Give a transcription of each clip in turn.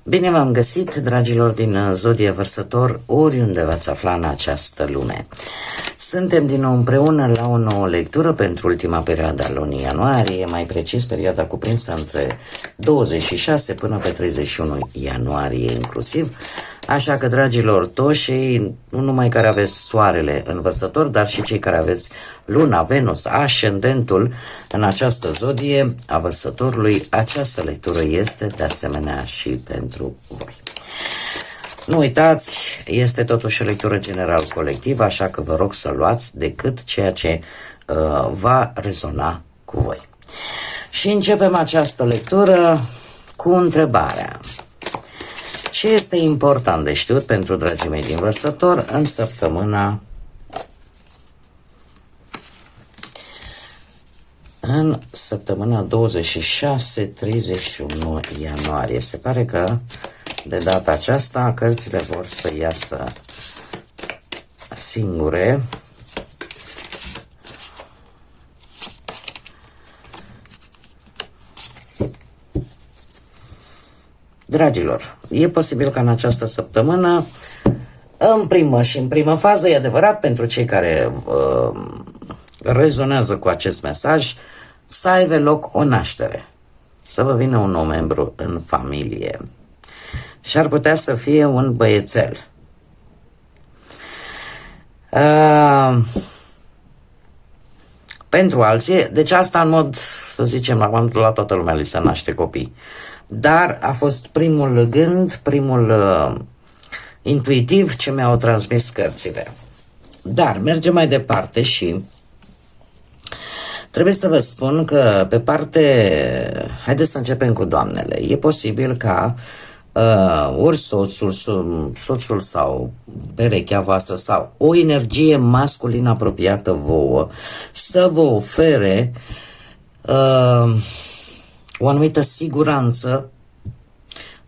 Bine v-am găsit, dragilor din Zodie Vărsător, oriunde v-ați afla în această lume. Suntem din nou împreună la o nouă lectură pentru ultima perioadă a lunii ianuarie, mai precis perioada cuprinsă între 26 până pe 31 ianuarie inclusiv. Așa că, dragilor toșii, nu numai care aveți soarele în Vărsător, dar și cei care aveți luna, Venus, ascendentul în această zodie a Vărsătorului, această lectură este de asemenea și pentru voi. Nu uitați, este totuși o lectură general colectivă, așa că vă rog să luați decât ceea ce va rezona cu voi. Și începem această lectură cu întrebarea: ce este important de știut pentru dragii mei din Vărsător în săptămâna 26-31 ianuarie? Se pare că de data aceasta cărțile vor să iasă singure. Dragilor, e posibil ca în această săptămână, în primă fază, e adevărat, pentru cei care rezonează cu acest mesaj, să aibă loc o naștere, să vă vină un nou membru în familie și ar putea să fie un băiețel. Pentru alții, deci asta în mod, să zicem, la toată lumea li se naște copii. Dar a fost primul gând, primul intuitiv ce mi-au transmis cărțile. Dar mergem mai departe și trebuie să vă spun că pe parte, haideți să începem cu doamnele. E posibil ca ori soțul sau perechea voastră sau o energie masculină apropiată vouă să vă ofere o anumită siguranță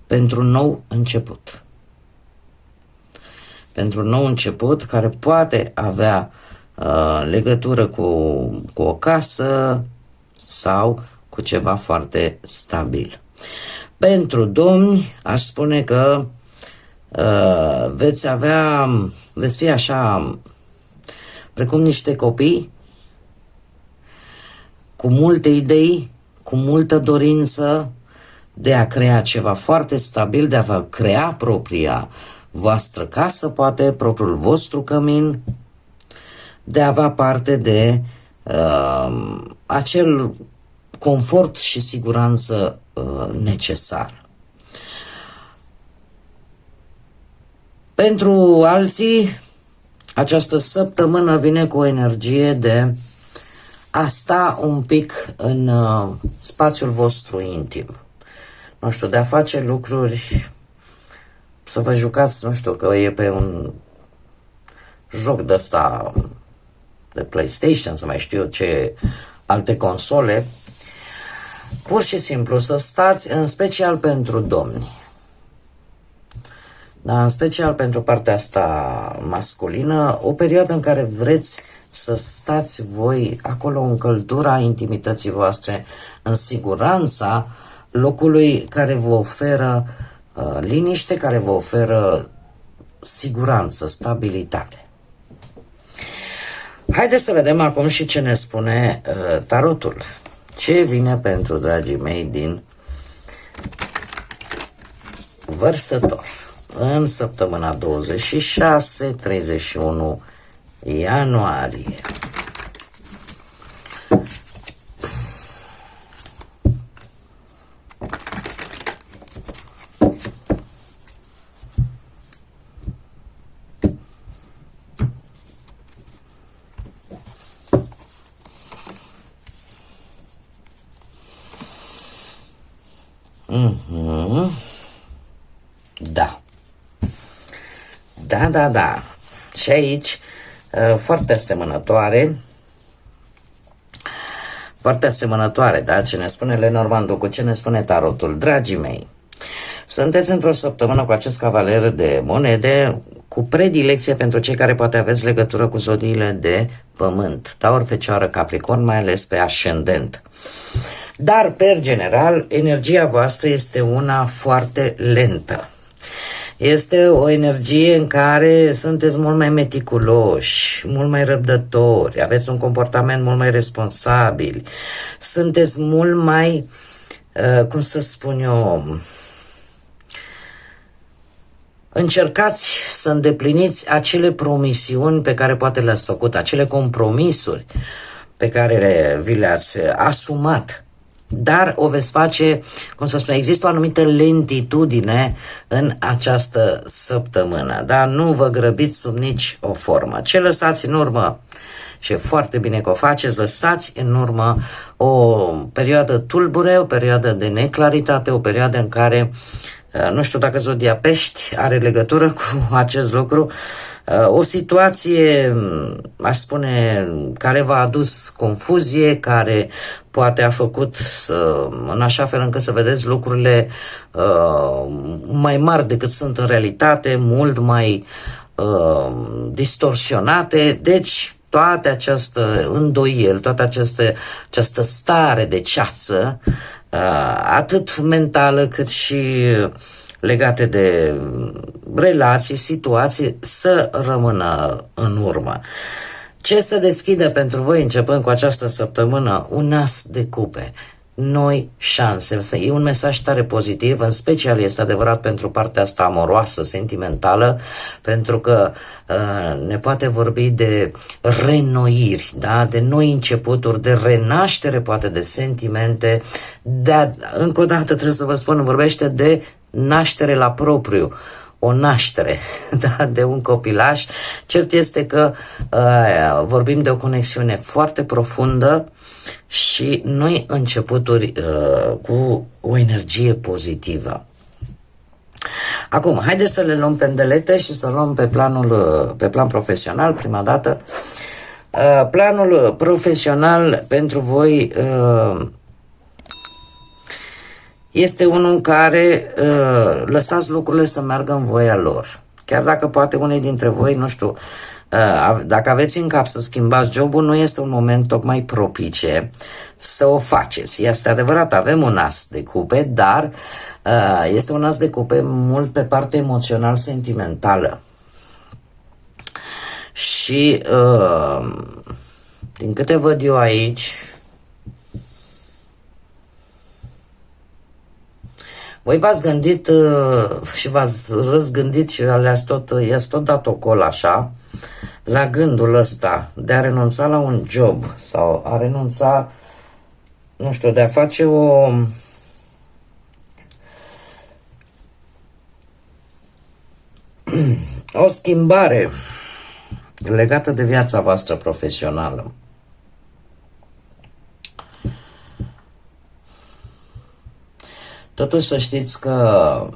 pentru un nou început. Pentru un nou început care poate avea legătură cu o casă sau cu ceva foarte stabil. Pentru domni, aș spune că veți fi așa precum niște copii cu multe idei, cu multă dorință de a crea ceva foarte stabil, de a vă crea propria voastră casă, poate propriul vostru cămin, de a avea parte de acel confort și siguranță necesară. Pentru alții, această săptămână vine cu o energie de a sta un pic în spațiul vostru intim. Nu știu, de a face lucruri, să vă jucați, nu știu, că e pe un joc de ăsta de PlayStation, să mai știu ce alte console, pur și simplu să stați, în special pentru domni. Dar în special pentru partea asta masculină, o perioadă în care vreți să stați voi acolo în căldura intimității voastre, în siguranța locului care vă oferă liniște, care vă oferă siguranță, stabilitate. Haideți să vedem acum și ce ne spune tarotul. Ce vine pentru dragii mei din Vărsător în săptămâna 26-31 ianuarie. Da. Da. Și aici, foarte asemănătoare, foarte asemănătoare, da? Ce ne spune Lenormand cu ce ne spune tarotul. Dragii mei, sunteți într-o săptămână cu acest cavaler de monede cu predilecție pentru cei care poate aveți legătură cu zodiile de pământ, Taur, Fecioară, Capricorn, mai ales pe ascendent. Dar, per general, energia voastră este una foarte lentă. Este o energie în care sunteți mult mai meticuloși, mult mai răbdători, aveți un comportament mult mai responsabil, sunteți mult mai, cum să spun eu, încercați să îndepliniți acele promisiuni pe care poate le-ați făcut, acele compromisuri pe care vi le-ați asumat. Dar o veți face, cum să spun, există o anumită lentitudine în această săptămână, dar nu vă grăbiți sub nici o formă. Ce lăsați în urmă, și e foarte bine că o faceți, lăsați în urmă o perioadă tulbure, o perioadă de neclaritate, o perioadă în care, nu știu dacă zodia Pești are legătură cu acest lucru, o situație, aș spune, care v-a adus confuzie, care poate a făcut în așa fel încât să vedeți lucrurile mai mari decât sunt în realitate, mult mai distorsionate. Deci toată această îndoiel, toată această stare de ceață, atât mentală cât și legate de relații, situații, să rămână în urmă. Ce se deschide pentru voi începând cu această săptămână? Un as de cupe, noi șanse. E un mesaj tare pozitiv, în special este adevărat pentru partea asta amoroasă, sentimentală, pentru că ne poate vorbi de renoiri, da? De noi începuturi, de renaștere, poate de sentimente, încă o dată trebuie să vă spun, vorbește de naștere la propriu, o naștere, da, de un copilaș. Cert este că vorbim de o conexiune foarte profundă și noi începuturi cu o energie pozitivă. Acum, haideți să le luăm pendelete și să luăm pe plan profesional, prima dată. Planul profesional pentru voi este unul în care lăsați lucrurile să meargă în voia lor. Chiar dacă poate unii dintre voi, nu știu, dacă aveți în cap să schimbați jobul, nu este un moment tocmai propice să o faceți. Este adevărat, avem un as de cupe, dar este un as de cupe mult pe partea emoțional-sentimentală. Și din câte văd eu aici, voi v-ați gândit și v-ați răzgândit și i-ați tot dat o col așa la gândul ăsta de a renunța la un job sau a renunța, nu știu, de a face o schimbare legată de viața voastră profesională. Totuși să știți că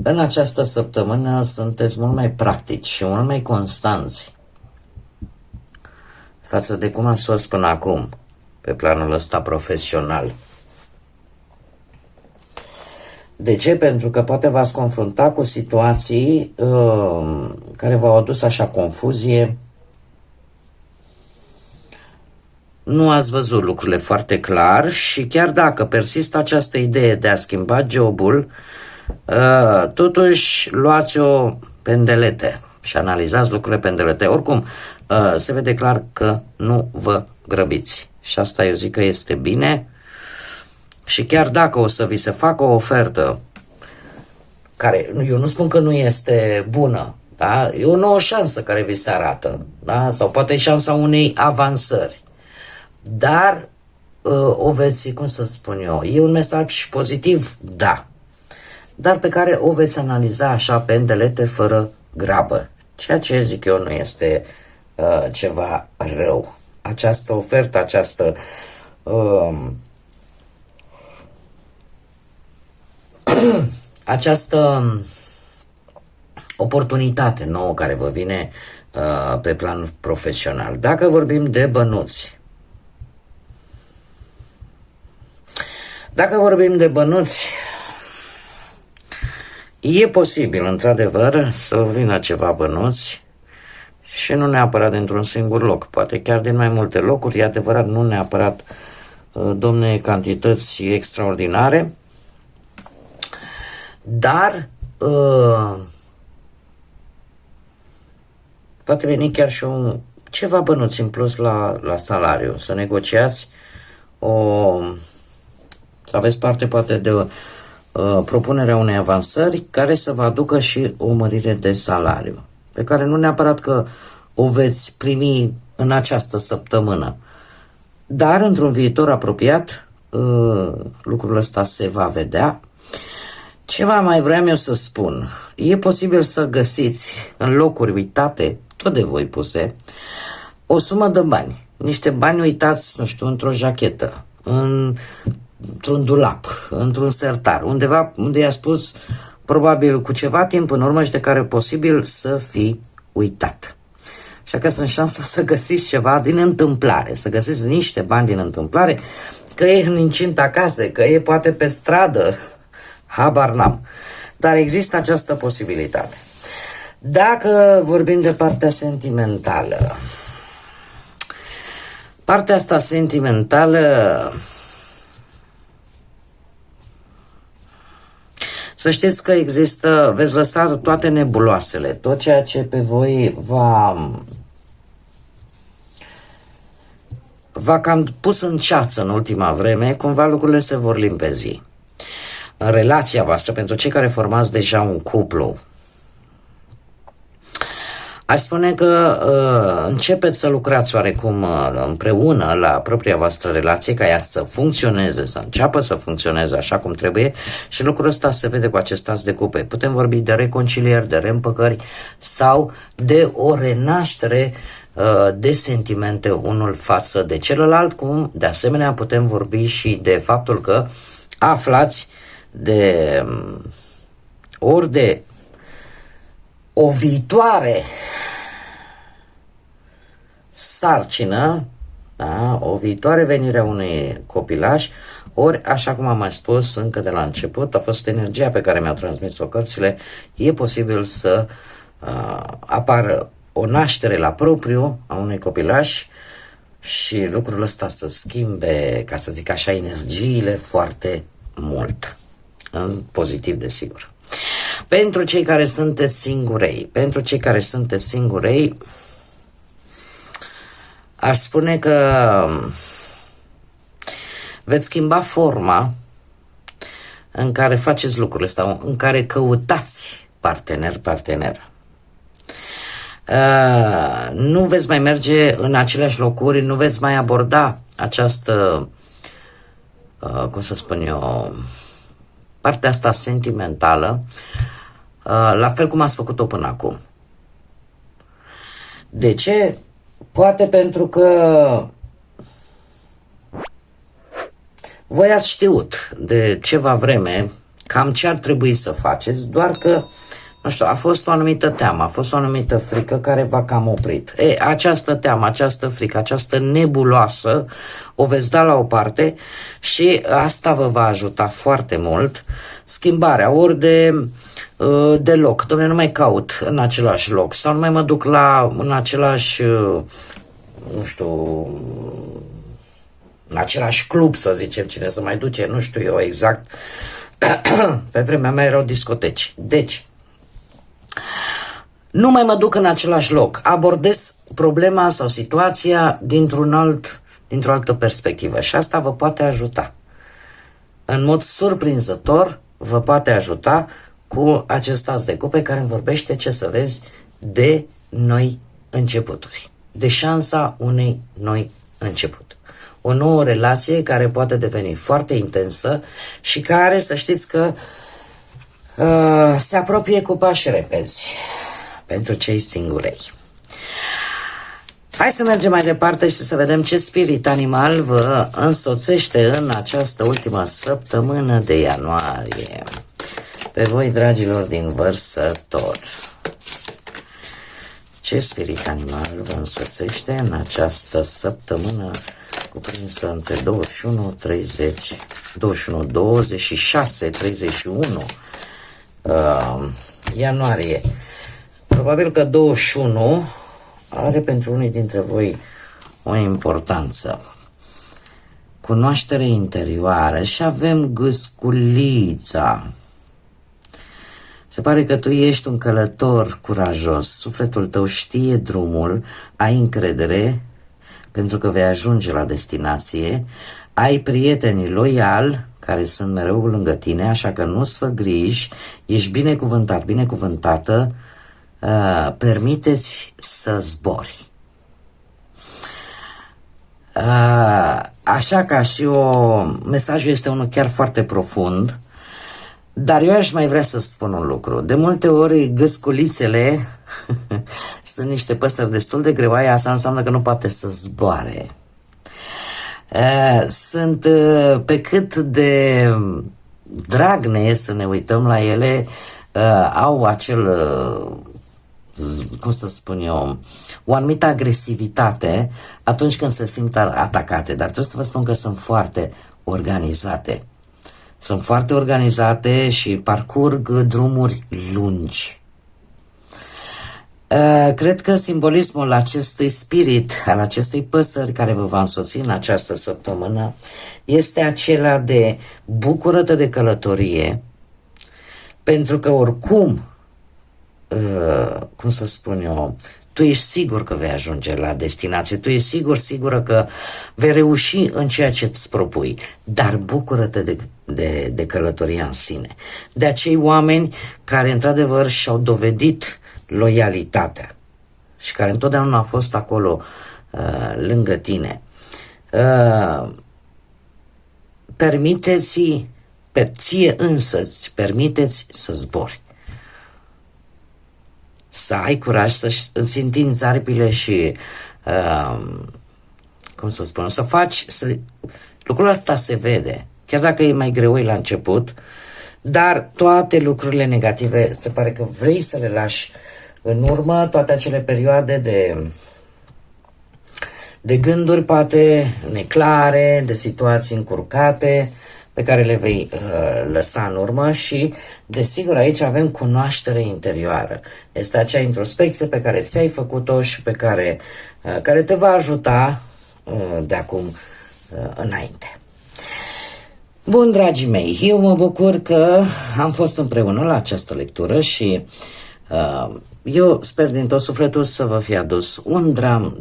în această săptămână sunteți mult mai practici și mult mai constanți față de cum ați fost până acum pe planul ăsta profesional. De ce? Pentru că poate v-ați confrunta cu situații care v-au adus așa confuzie. Nu ați văzut lucrurile foarte clar și chiar dacă persistă această idee de a schimba jobul, totuși luați-o pendelete și analizați lucrurile pendelete. Oricum, se vede clar că nu vă grăbiți și asta eu zic că este bine. Și chiar dacă o să vi se facă o ofertă care, eu nu spun că nu este bună, da? E o nouă șansă care vi se arată, da? Sau poate șansa unei avansări. Dar o veți, cum să spun eu, e un mesaj pozitiv, da, dar pe care o veți analiza așa pendelete fără grabă. Ceea ce zic eu nu este ceva rău. Această ofertă, această oportunitate nouă care vă vine pe plan profesional. Dacă vorbim de bănuți, e posibil, într-adevăr, să vină ceva bănuți și nu neapărat dintr-un singur loc, poate chiar din mai multe locuri, e adevărat, nu neapărat, domne, cantități extraordinare, dar poate veni chiar și ceva bănuți în plus la salariu, să negociați să aveți parte poate de propunerea unei avansări care să vă aducă și o mărire de salariu, pe care nu neapărat că o veți primi în această săptămână, dar într-un viitor apropiat lucrul ăsta se va vedea. Ceva mai vreau eu să spun, e posibil să găsiți în locuri uitate, tot de voi puse, o sumă de bani, niște bani uitați, nu știu, într-o jachetă, într-un dulap, într-un sertar, undeva unde i-a spus probabil cu ceva timp în urmă și de care e posibil să fi uitat. Așa că sunt șansa să găsiți ceva din întâmplare, să găsiți niște bani din întâmplare, că e în incinta casei, că e poate pe stradă, habar n-am. Dar există această posibilitate. Dacă vorbim de partea sentimentală, partea asta sentimentală, să știți că există, veți lăsa toate nebuloasele, tot ceea ce pe voi v-a cam pus în ceață în ultima vreme, cumva lucrurile se vor limpezi. În relația voastră, pentru cei care formați deja un cuplu, aș spune că începeți să lucrați oarecum împreună la propria voastră relație, ca ea să funcționeze, să înceapă să funcționeze așa cum trebuie, și lucrul ăsta se vede cu acest as de cupe. Putem vorbi de reconcilieri, de reîmpăcări sau de o renaștere de sentimente unul față de celălalt, cum de asemenea putem vorbi și de faptul că aflați de o viitoare sarcină, da? O viitoare venire a unui copilaș, ori, așa cum am mai spus încă de la început, a fost energia pe care mi-au transmis-o cărțile, e posibil să apară o naștere la propriu a unui copilaș și lucrul ăsta să schimbe, ca să zic așa, energiile foarte mult, în pozitiv, desigur. Pentru cei care sunteți singurei, aș spune că veți schimba forma în care faceți lucrurile astea, în care căutați partener. Nu veți mai merge în aceleași locuri, nu veți mai aborda această, cum să spun eu, partea asta sentimentală, la fel cum ați făcut-o până acum. De ce? Poate pentru că voi ați știut de ceva vreme cam ce ar trebui să faceți, doar că, nu știu, a fost o anumită teamă, a fost o anumită frică care v-a cam oprit. Această teamă, această frică, această nebuloasă o veți da la o parte și asta vă va ajuta foarte mult. Schimbarea ori de loc. Dom'le, nu mai caut în același loc sau nu mai mă duc în același, nu știu, în același club, să zicem, cine să mai duce, nu știu eu exact. Pe vremea mea erau discoteci. Deci, nu mai mă duc în același loc. Abordez problema sau situația dintr-o altă perspectivă și asta vă poate ajuta. În mod surprinzător, vă poate ajuta cu acest as de cupe care îmi vorbește, ce să vezi, de noi începuturi. De șansa unei noi începuturi. O nouă relație care poate deveni foarte intensă și care, să știți că se apropie cu pași repezi pentru cei singurei. Hai să mergem mai departe și să vedem ce spirit animal vă însoțește în această ultimă săptămână de ianuarie. Pe voi, dragilor din Vărsător. Ce spirit animal vă însoțește în această săptămână cuprinsă între 26, 31 ianuarie? Probabil că 21 are pentru unii dintre voi o importanță. Cunoaștere interioară și avem gâsculița. Se pare că tu ești un călător curajos, sufletul tău știe drumul, ai încredere pentru că vei ajunge la destinație, ai prieteni loiali care sunt mereu lângă tine, așa că nu-ți fă griji, ești binecuvântat, binecuvântată, permiteți să zbori. Așa că și mesajul este unul chiar foarte profund, dar eu aș mai vrea să spun un lucru. De multe ori gâsculițele sunt niște păsări destul de greoaie, asta înseamnă că nu poate să zboare. Sunt pe cât de drag ne e să ne uităm la ele, au acel, cum să spun eu, o anumită agresivitate atunci când se simt atacate, dar trebuie să vă spun că sunt foarte organizate. Sunt foarte organizate și parcurg drumuri lungi. Cred că simbolismul acestui spirit, al acestei păsări care vă va însoți în această săptămână, este acela de bucură-te de călătorie, pentru că oricum, cum să spun eu, tu ești sigur că vei ajunge la destinație, tu ești sigură că vei reuși în ceea ce îți propui, dar bucură-te de călătoria în sine, de acei oameni care într-adevăr și-au dovedit loialitatea și care întotdeauna au fost acolo lângă tine. Permiteți, ție însăți, permiteți să zbori. Să ai curaj să-ți întinzi aripile și, cum să spun, să faci, lucrul ăsta se vede, chiar dacă e mai greu la început, dar toate lucrurile negative se pare că vrei să le lași în urmă, toate acele perioade de gânduri poate neclare, de situații încurcate, pe care le vei lăsa în urmă și, desigur, aici avem cunoaștere interioară. Este acea introspecție pe care ți-ai făcut-o și pe care te va ajuta de acum înainte. Bun, dragii mei, eu mă bucur că am fost împreună la această lectură și eu sper din tot sufletul să vă fie adus un dram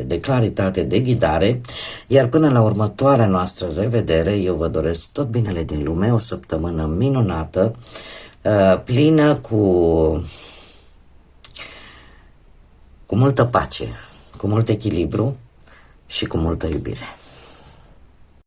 de claritate, de ghidare, iar până la următoarea noastră revedere, eu vă doresc tot binele din lume, o săptămână minunată, plină cu multă pace, cu mult echilibru și cu multă iubire.